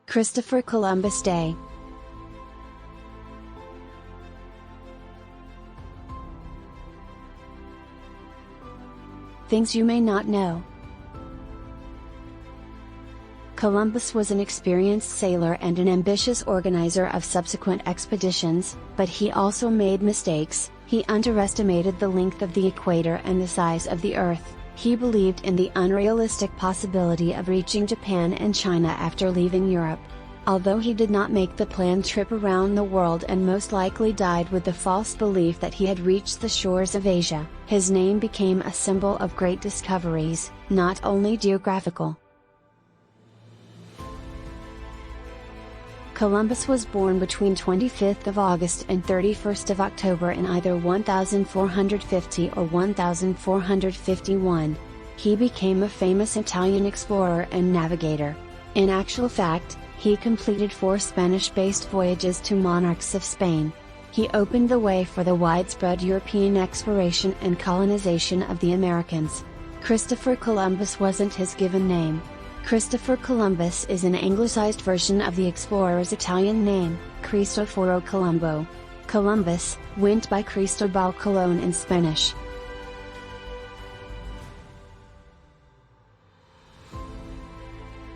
Christopher Columbus Day. Things you may not know. Columbus was an experienced sailor and an ambitious organizer of subsequent expeditions, but he also made mistakes. He underestimated the length of the equator and the size of the Earth. He believed in the unrealistic possibility of reaching Japan and China after leaving Europe. Although he did not make the planned trip around the world and most likely died with the false belief that he had reached the shores of Asia, his name became a symbol of great discoveries, not only geographical. Columbus was born between 25th of August and 31st of October in either 1450 or 1451. He became a famous Italian explorer and navigator. In actual fact, he completed 4 Spanish-based voyages to monarchs of Spain. He opened the way for the widespread European exploration and colonization of the Americas. Christopher Columbus wasn't his given name. Christopher Columbus is an anglicized version of the explorer's Italian name, Cristoforo Colombo. Columbus went by Cristobal Colón in Spanish.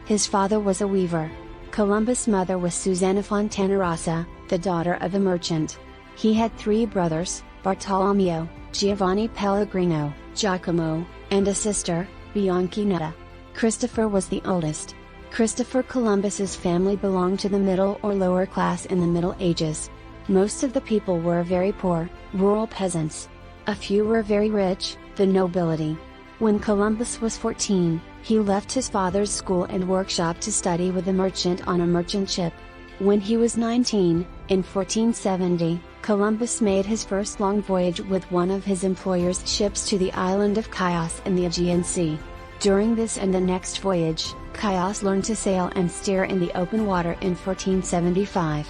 His father was a weaver. Columbus' mother was Susanna Fontanarossa, the daughter of a merchant. He had 3 brothers, Bartolomeo, Giovanni Pellegrino, Giacomo, and a sister, Bianchina. Christopher was the oldest. Christopher Columbus's family belonged to the middle or lower class in the Middle Ages. Most of the people were very poor, rural peasants. A few were very rich, the nobility. When Columbus was 14, he left his father's school and workshop to study with a merchant on a merchant ship. When he was 19, in 1470, Columbus made his first long voyage with one of his employer's ships to the island of Chios in the Aegean Sea. During this and the next voyage, Chios learned to sail and steer in the open water in 1475.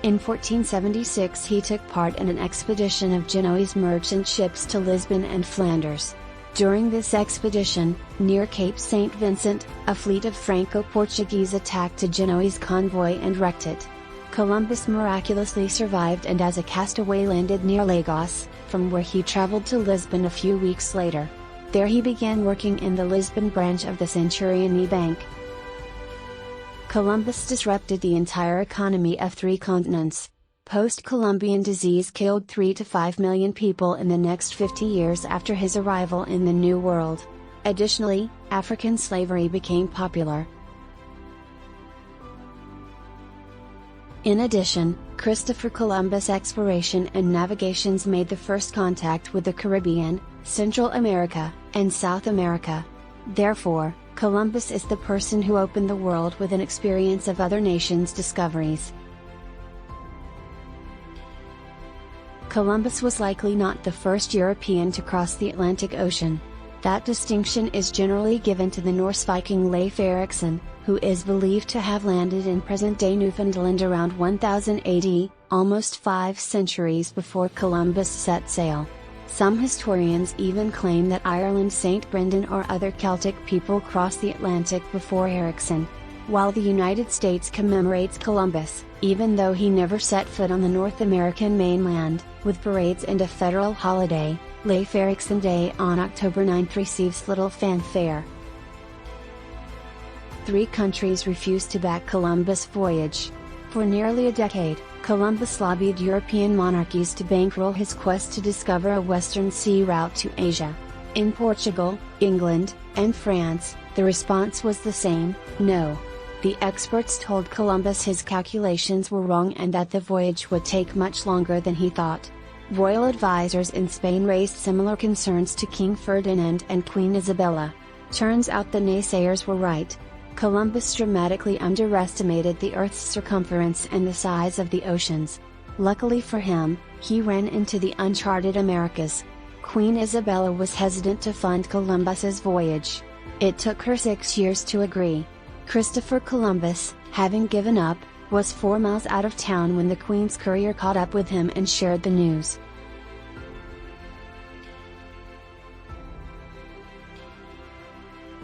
In 1476 he took part in an expedition of Genoese merchant ships to Lisbon and Flanders. During this expedition, near Cape St. Vincent, a fleet of Franco-Portuguese attacked a Genoese convoy and wrecked it. Columbus miraculously survived and as a castaway landed near Lagos, from where he traveled to Lisbon a few weeks later. There he began working in the Lisbon branch of the Centurion Bank. Columbus disrupted the entire economy of 3 continents. Post-Columbian disease killed 3 to 5 million people in the next 50 years after his arrival in the New World. Additionally, African slavery became popular. In addition, Christopher Columbus' exploration and navigations made the first contact with the Caribbean, Central America, and South America. Therefore, Columbus is the person who opened the world with an experience of other nations' discoveries. Columbus was likely not the first European to cross the Atlantic Ocean. That distinction is generally given to the Norse Viking Leif Erikson, who is believed to have landed in present-day Newfoundland around 1000 AD, almost 5 centuries before Columbus set sail. Some historians even claim that Ireland's St. Brendan or other Celtic people crossed the Atlantic before Erikson. While the United States commemorates Columbus, even though he never set foot on the North American mainland, with parades and a federal holiday, Leif Erikson Day on October 9 receives little fanfare. 3 countries refused to back Columbus' voyage. For nearly a decade, Columbus lobbied European monarchies to bankroll his quest to discover a western sea route to Asia. In Portugal, England, and France, the response was the same: no. The experts told Columbus his calculations were wrong and that the voyage would take much longer than he thought. Royal advisors in Spain raised similar concerns to King Ferdinand and Queen Isabella. Turns out the naysayers were right. Columbus dramatically underestimated the Earth's circumference and the size of the oceans. Luckily for him, he ran into the uncharted Americas. Queen Isabella was hesitant to fund Columbus's voyage. It took her 6 years to agree. Christopher Columbus, having given up, was 4 miles out of town when the Queen's courier caught up with him and shared the news.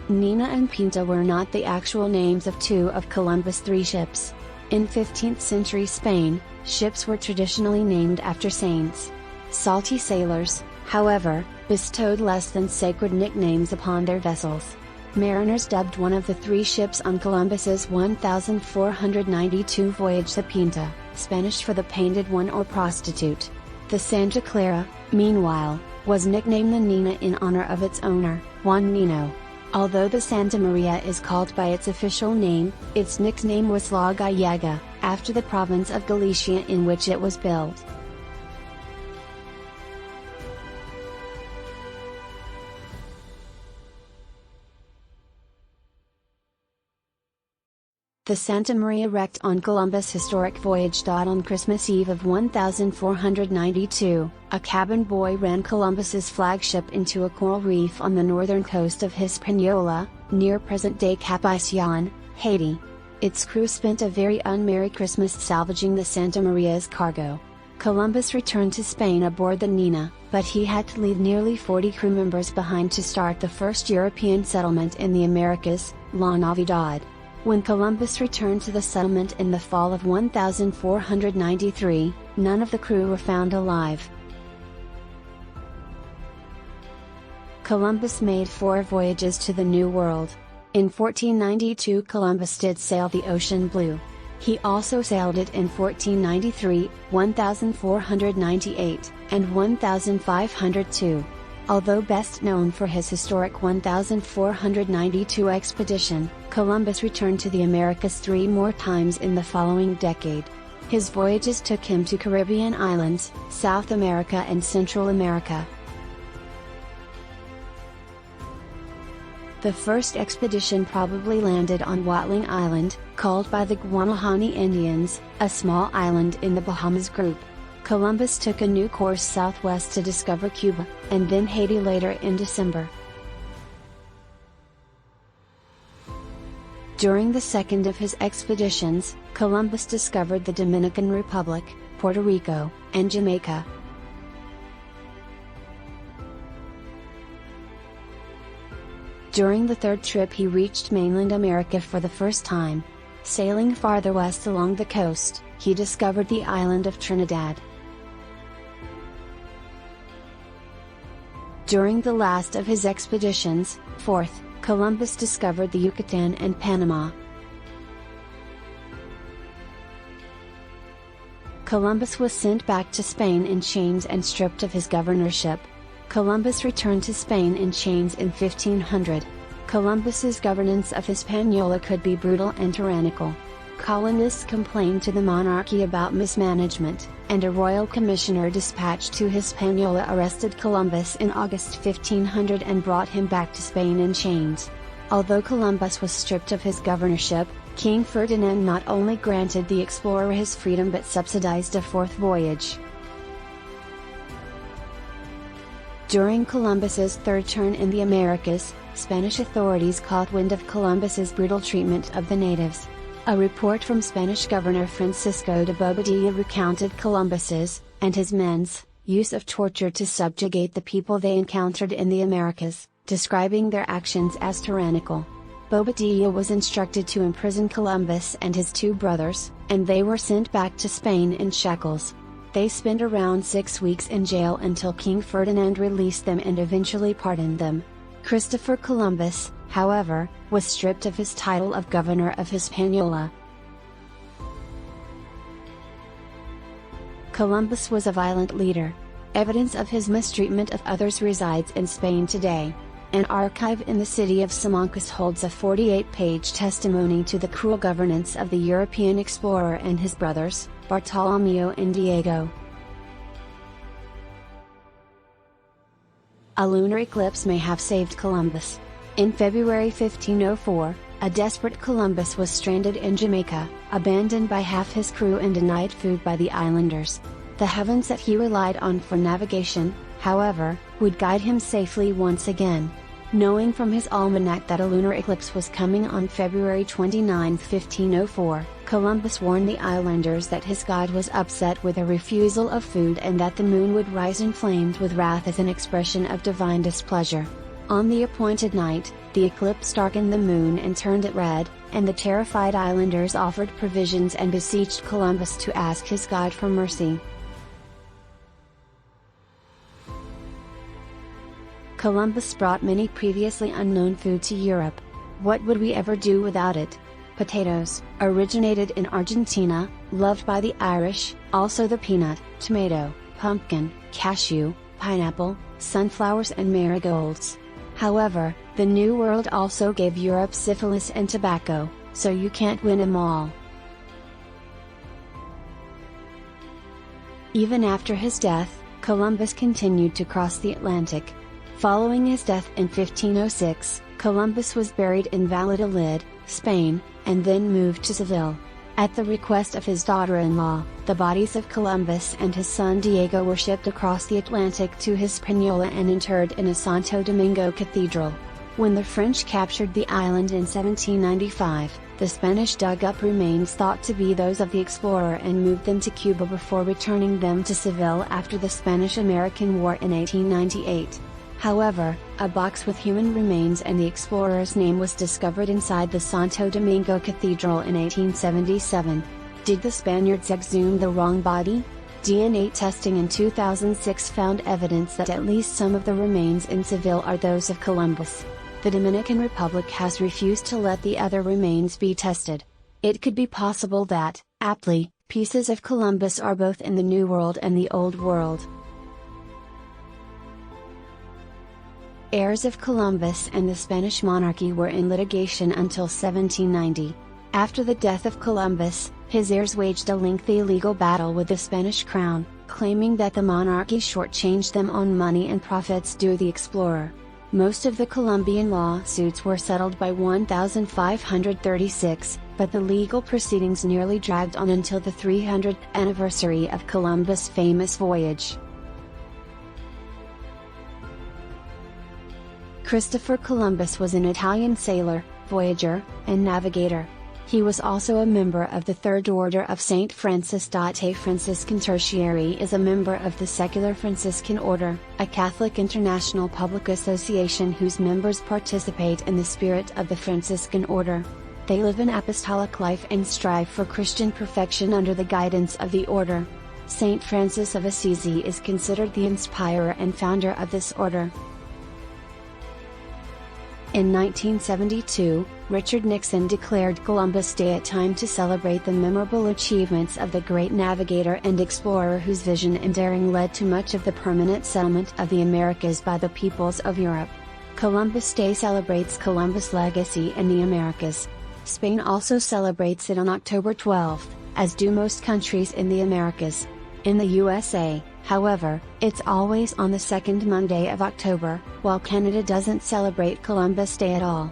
Nina and Pinta were not the actual names of two of Columbus' three ships. In 15th century Spain, ships were traditionally named after saints. Salty sailors, however, bestowed less than sacred nicknames upon their vessels. Mariners dubbed one of the three ships on Columbus's 1492 voyage the Pinta, Spanish for the painted one or prostitute. The Santa Clara, meanwhile, was nicknamed the Nina in honor of its owner, Juan Nino. Although the Santa Maria is called by its official name, its nickname was La Gallega, after the province of Galicia in which it was built. The Santa Maria wrecked on Columbus' historic voyage. On Christmas Eve of 1492, a cabin boy ran Columbus's flagship into a coral reef on the northern coast of Hispaniola, near present-day Capacité, Haiti. Its crew spent a very unmerry Christmas salvaging the Santa Maria's cargo. Columbus returned to Spain aboard the Nina, but he had to leave nearly 40 crew members behind to start the first European settlement in the Americas, La Navidad. When Columbus returned to the settlement in the fall of 1493, none of the crew were found alive. Columbus made 4 voyages to the New World. In 1492 Columbus did sail the Ocean Blue. He also sailed it in 1493, 1498, and 1502. Although best known for his historic 1492 expedition, Columbus returned to the Americas 3 more times in the following decade. His voyages took him to Caribbean islands, South America and Central America. The first expedition probably landed on Watling Island, called by the Guanahani Indians, a small island in the Bahamas group. Columbus took a new course southwest to discover Cuba, and then Haiti later in December. During the second of his expeditions, Columbus discovered the Dominican Republic, Puerto Rico, and Jamaica. During the third trip he reached mainland America for the first time. Sailing farther west along the coast, he discovered the island of Trinidad. During the last of his expeditions, fourth, Columbus discovered the Yucatan and Panama. Columbus was sent back to Spain in chains and stripped of his governorship. Columbus returned to Spain in chains in 1500. Columbus's governance of Hispaniola could be brutal and tyrannical. Colonists complained to the monarchy about mismanagement, and a royal commissioner dispatched to Hispaniola arrested Columbus in August 1500 and brought him back to Spain in chains. Although Columbus was stripped of his governorship, King Ferdinand not only granted the explorer his freedom but subsidized a 4th voyage. During Columbus's third turn in the Americas, Spanish authorities caught wind of Columbus's brutal treatment of the natives. A report from Spanish Governor Francisco de Bobadilla recounted Columbus's, and his men's, use of torture to subjugate the people they encountered in the Americas, describing their actions as tyrannical. Bobadilla was instructed to imprison Columbus and his 2 brothers, and they were sent back to Spain in shackles. They spent around 6 weeks in jail until King Ferdinand released them and eventually pardoned them. Christopher Columbus, however, was stripped of his title of Governor of Hispaniola. Columbus was a violent leader. Evidence of his mistreatment of others resides in Spain today. An archive in the city of Simancas holds a 48-page testimony to the cruel governance of the European explorer and his brothers, Bartolomeo and Diego. A lunar eclipse may have saved Columbus. In February 1504, a desperate Columbus was stranded in Jamaica, abandoned by half his crew and denied food by the islanders. The heavens that he relied on for navigation, however, would guide him safely once again. Knowing from his almanac that a lunar eclipse was coming on February 29, 1504, Columbus warned the islanders that his god was upset with a refusal of food and that the moon would rise in flames with wrath as an expression of divine displeasure. On the appointed night, the eclipse darkened the moon and turned it red, and the terrified islanders offered provisions and beseeched Columbus to ask his God for mercy. Columbus brought many previously unknown food to Europe. What would we ever do without it? Potatoes, originated in Argentina, loved by the Irish, also the peanut, tomato, pumpkin, cashew, pineapple, sunflowers and marigolds. However, the New World also gave Europe syphilis and tobacco, so you can't win 'em all. Even after his death, Columbus continued to cross the Atlantic. Following his death in 1506, Columbus was buried in Valladolid, Spain, and then moved to Seville. At the request of his daughter-in-law, the bodies of Columbus and his son Diego were shipped across the Atlantic to Hispaniola and interred in a Santo Domingo cathedral. When the French captured the island in 1795, the Spanish dug up remains thought to be those of the explorer and moved them to Cuba before returning them to Seville after the Spanish-American War in 1898. However, a box with human remains and the explorer's name was discovered inside the Santo Domingo Cathedral in 1877. Did the Spaniards exhume the wrong body? DNA testing in 2006 found evidence that at least some of the remains in Seville are those of Columbus. The Dominican Republic has refused to let the other remains be tested. It could be possible that, aptly, pieces of Columbus are both in the New World and the Old World. Heirs of Columbus and the Spanish monarchy were in litigation until 1790. After the death of Columbus, his heirs waged a lengthy legal battle with the Spanish crown, claiming that the monarchy shortchanged them on money and profits due the explorer. Most of the Colombian lawsuits were settled by 1536, but the legal proceedings nearly dragged on until the 300th anniversary of Columbus' famous voyage. Christopher Columbus was an Italian sailor, voyager, and navigator. He was also a member of the Third Order of St. Francis. A Franciscan Tertiary is a member of the Secular Franciscan Order, a Catholic international public association whose members participate in the spirit of the Franciscan Order. They live an apostolic life and strive for Christian perfection under the guidance of the order. Saint Francis of Assisi is considered the inspirer and founder of this order. In 1972, Richard Nixon declared Columbus Day a time to celebrate the memorable achievements of the great navigator and explorer whose vision and daring led to much of the permanent settlement of the Americas by the peoples of Europe. Columbus Day celebrates Columbus' legacy in the Americas. Spain also celebrates it on October 12, as do most countries in the Americas. In the USA, however, it's always on the second Monday of October, while Canada doesn't celebrate Columbus Day at all.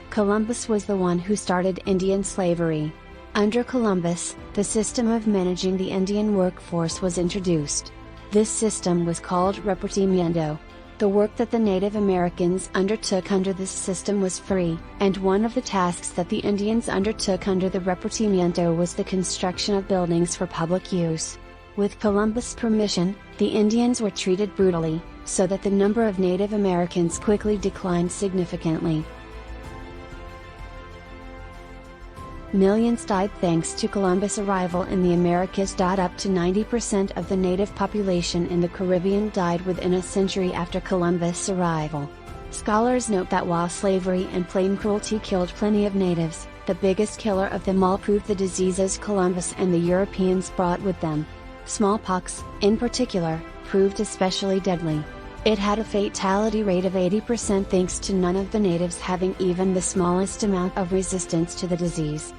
Columbus was the one who started Indian slavery. Under Columbus, the system of managing the Indian workforce was introduced. This system was called repartimiento. The work that the Native Americans undertook under this system was free, and one of the tasks that the Indians undertook under the repartimiento was the construction of buildings for public use. With Columbus' permission, the Indians were treated brutally, so that the number of Native Americans quickly declined significantly. Millions died thanks to Columbus' arrival in the Americas. Up to 90% of the native population in the Caribbean died within a century after Columbus' arrival. Scholars note that while slavery and plain cruelty killed plenty of natives, the biggest killer of them all proved the diseases Columbus and the Europeans brought with them. Smallpox, in particular, proved especially deadly. It had a fatality rate of 80% thanks to none of the natives having even the smallest amount of resistance to the disease.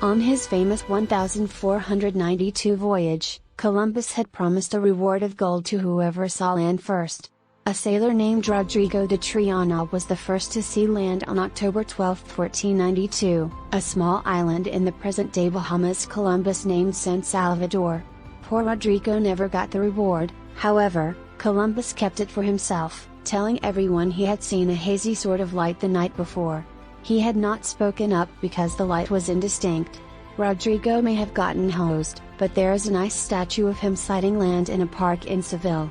On his famous 1492 voyage, Columbus had promised a reward of gold to whoever saw land first. A sailor named Rodrigo de Triana was the first to see land on October 12, 1492, a small island in the present-day Bahamas Columbus named San Salvador. Poor Rodrigo never got the reward, however. Columbus kept it for himself, telling everyone he had seen a hazy sort of light the night before. He had not spoken up because the light was indistinct. Rodrigo may have gotten hosed, but but there is a nice statue of him sighting land in a park in Seville.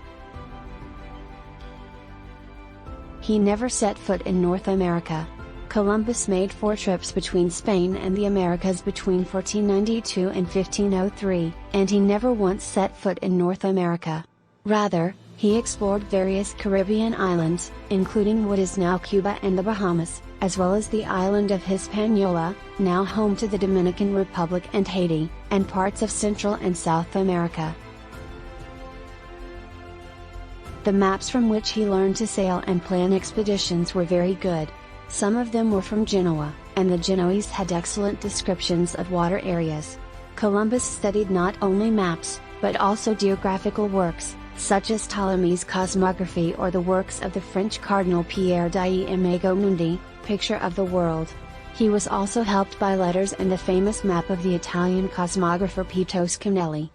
He never set foot in North America. Columbus made 4 trips between Spain and the Americas between 1492 and 1503, and he never once set foot in North America. Rather, he explored various Caribbean islands, including what is now Cuba and the Bahamas, as well as the island of Hispaniola, now home to the Dominican Republic and Haiti, and parts of Central and South America. The maps from which he learned to sail and plan expeditions were very good. Some of them were from Genoa, and the Genoese had excellent descriptions of water areas. Columbus studied not only maps, but also geographical works, such as Ptolemy's cosmography or the works of the French Cardinal Pierre d'Imago Mundi, Picture of the World. He was also helped by letters and the famous map of the Italian cosmographer Pietro Spinelli.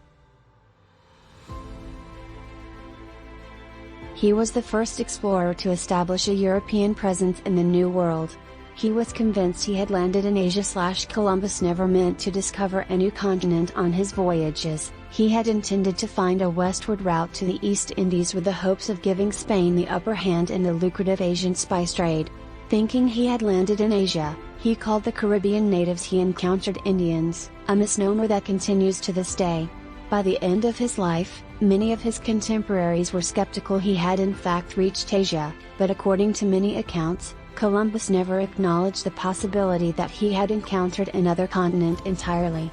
He was the first explorer to establish a European presence in the New World. He was convinced he had landed in Asia. Columbus never meant to discover a new continent on his voyages. He had intended to find a westward route to the East Indies with the hopes of giving Spain the upper hand in the lucrative Asian spice trade. Thinking he had landed in Asia, he called the Caribbean natives he encountered Indians, a misnomer that continues to this day. By the end of his life, many of his contemporaries were skeptical he had in fact reached Asia, but according to many accounts, Columbus never acknowledged the possibility that he had encountered another continent entirely.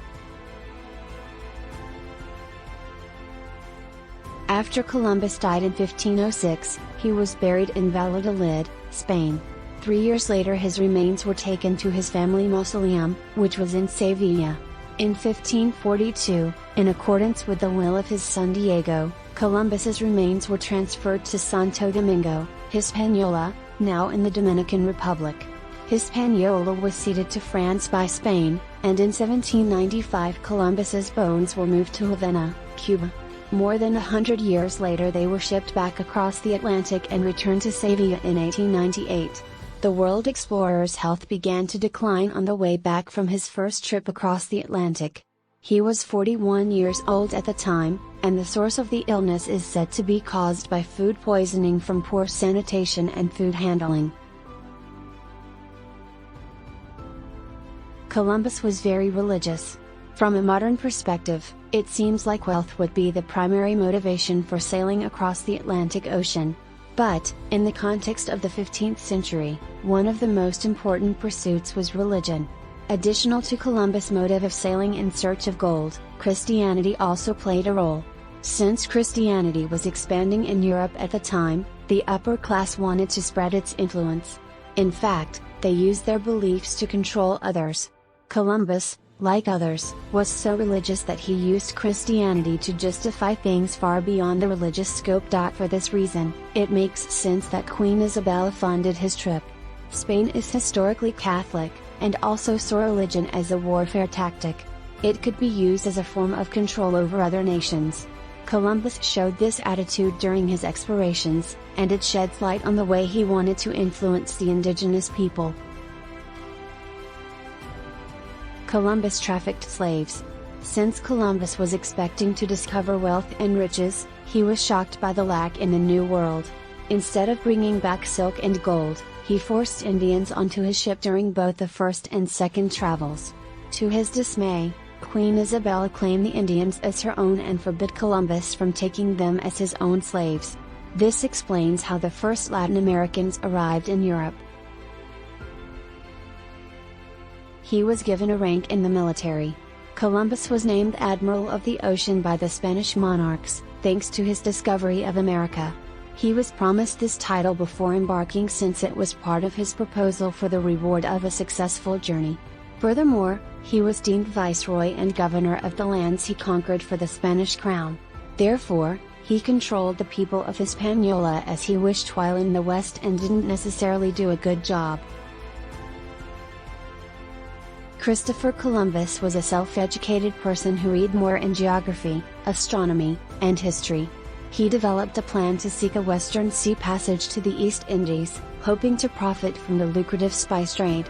After Columbus died in 1506, he was buried in Valladolid, Spain. 3 years later his remains were taken to his family mausoleum, which was in Sevilla. In 1542, in accordance with the will of his son Diego, Columbus's remains were transferred to Santo Domingo, Hispaniola, now in the Dominican Republic. Hispaniola was ceded to France by Spain, and in 1795 Columbus's bones were moved to Havana, Cuba. More than 100 years later they were shipped back across the Atlantic and returned to Sevilla in 1898. The world explorer's health began to decline on the way back from his first trip across the Atlantic. He was 41 years old at the time, and the source of the illness is said to be caused by food poisoning from poor sanitation and food handling. Columbus was very religious. From a modern perspective, it seems like wealth would be the primary motivation for sailing across the Atlantic Ocean. But, in the context of the 15th century, one of the most important pursuits was religion. Additional to Columbus' motive of sailing in search of gold, Christianity also played a role. Since Christianity was expanding in Europe at the time, the upper class wanted to spread its influence. In fact, they used their beliefs to control others. Columbus, like others, was so religious that he used Christianity to justify things far beyond the religious scope. For this reason, it makes sense that Queen Isabella funded his trip. Spain is historically Catholic, and also saw religion as a warfare tactic. It could be used as a form of control over other nations. Columbus showed this attitude during his explorations, and it sheds light on the way he wanted to influence the indigenous people. Columbus trafficked slaves. Since Columbus was expecting to discover wealth and riches, he was shocked by the lack in the New World. Instead of bringing back silk and gold, he forced Indians onto his ship during both the first and second travels. To his dismay, Queen Isabella claimed the Indians as her own and forbid Columbus from taking them as his own slaves. This explains how the first Latin Americans arrived in Europe. He was given a rank in the military. Columbus was named Admiral of the Ocean by the Spanish monarchs, thanks to his discovery of America. He was promised this title before embarking since it was part of his proposal for the reward of a successful journey. Furthermore, he was deemed viceroy and governor of the lands he conquered for the Spanish crown. Therefore, he controlled the people of Hispaniola as he wished while in the West and didn't necessarily do a good job. Christopher Columbus was a self-educated person who read more in geography, astronomy, and history. He developed a plan to seek a western sea passage to the East Indies, hoping to profit from the lucrative spice trade.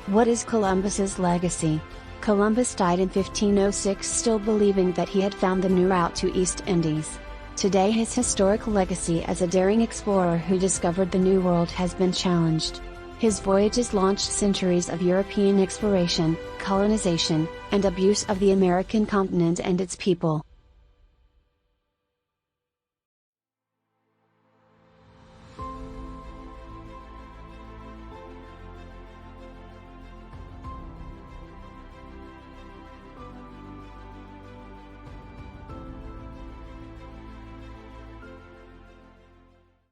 What is Columbus's legacy? Columbus died in 1506 still believing that he had found the new route to East Indies. Today his historic legacy as a daring explorer who discovered the New World has been challenged. His voyages launched centuries of European exploration, colonization, and abuse of the American continent and its people.